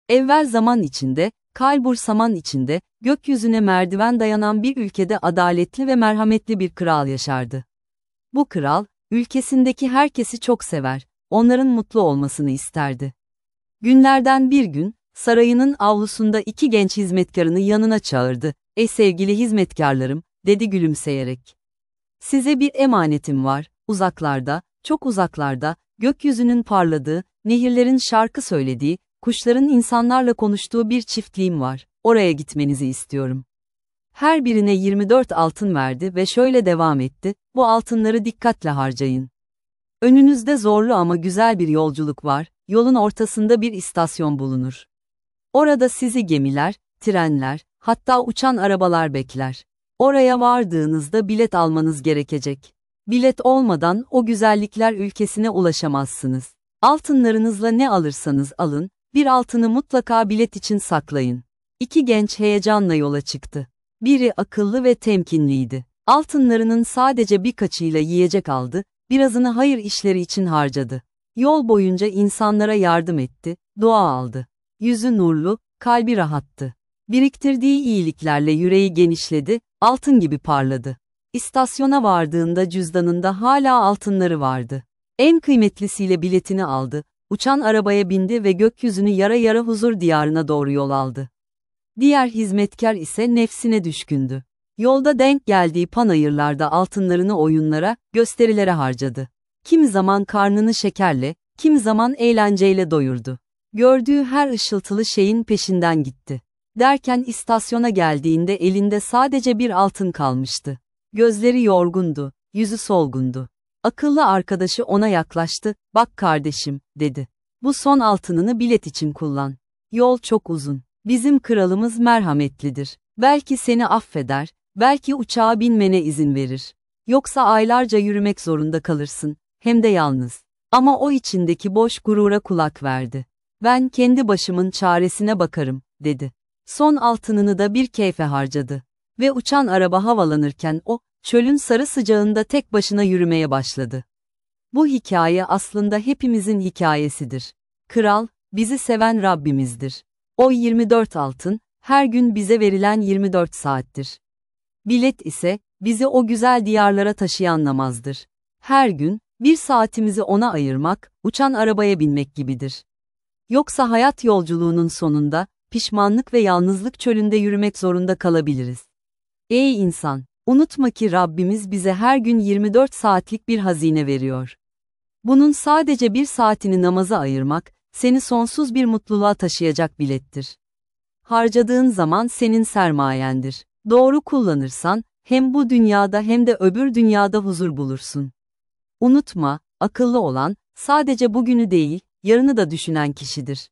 Evvel zaman içinde, kalbur saman içinde, gökyüzüne merdiven dayanan bir ülkede adaletli ve merhametli bir kral yaşardı. Bu kral, ülkesindeki herkesi çok sever, onların mutlu olmasını isterdi. Günlerden bir gün, sarayının avlusunda iki genç hizmetkarını yanına çağırdı. "Ey sevgili hizmetkarlarım," dedi gülümseyerek. "Size bir emanetim var, uzaklarda, çok uzaklarda, gökyüzünün parladığı, nehirlerin şarkı söylediği, kuşların insanlarla konuştuğu bir çiftliğim var, oraya gitmenizi istiyorum." Her birine 24 altın verdi ve şöyle devam etti: "Bu altınları dikkatle harcayın. Önünüzde zorlu ama güzel bir yolculuk var, yolun ortasında bir istasyon bulunur. Orada sizi gemiler, trenler, hatta uçan arabalar bekler. Oraya vardığınızda bilet almanız gerekecek. Bilet olmadan o güzellikler ülkesine ulaşamazsınız. Altınlarınızla ne alırsanız alın, bir altını mutlaka bilet için saklayın." İki genç heyecanla yola çıktı. Biri akıllı ve temkinliydi. Altınlarının sadece birkaçıyla yiyecek aldı, birazını hayır işleri için harcadı. Yol boyunca insanlara yardım etti, dua aldı. Yüzü nurlu, kalbi rahattı. Biriktirdiği iyiliklerle yüreği genişledi, altın gibi parladı. İstasyona vardığında cüzdanında hala altınları vardı. En kıymetlisiyle biletini aldı, uçan arabaya bindi ve gökyüzünü yara yara huzur diyarına doğru yol aldı. Diğer hizmetkar ise nefsine düşkündü. Yolda denk geldiği panayırlarda altınlarını oyunlara, gösterilere harcadı. Kimi zaman karnını şekerle, kimi zaman eğlenceyle doyurdu. Gördüğü her ışıltılı şeyin peşinden gitti. Derken istasyona geldiğinde elinde sadece bir altın kalmıştı. Gözleri yorgundu, yüzü solgundu. Akıllı arkadaşı ona yaklaştı. "Bak kardeşim," dedi. "Bu son altınını bilet için kullan. Yol çok uzun. Bizim kralımız merhametlidir. Belki seni affeder, belki uçağa binmene izin verir. Yoksa aylarca yürümek zorunda kalırsın, hem de yalnız." Ama o içindeki boş gurura kulak verdi. "Ben kendi başımın çaresine bakarım," dedi. Son altınını da bir keyfe harcadı. Ve uçan araba havalanırken o, çölün sarı sıcağında tek başına yürümeye başladı. Bu hikaye aslında hepimizin hikayesidir. Kral, bizi seven Rabbimizdir. O 24 altın, her gün bize verilen 24 saattir. Bilet ise, bizi o güzel diyarlara taşıyan namazdır. Her gün, bir saatimizi ona ayırmak, uçan arabaya binmek gibidir. Yoksa hayat yolculuğunun sonunda, pişmanlık ve yalnızlık çölünde yürümek zorunda kalabiliriz. Ey insan, unutma ki Rabbimiz bize her gün 24 saatlik bir hazine veriyor. Bunun sadece bir saatini namaza ayırmak, seni sonsuz bir mutluluğa taşıyacak bilettir. Harcadığın zaman senin sermayendir. Doğru kullanırsan, hem bu dünyada hem de öbür dünyada huzur bulursun. Unutma, akıllı olan, sadece bugünü değil, yarını da düşünen kişidir.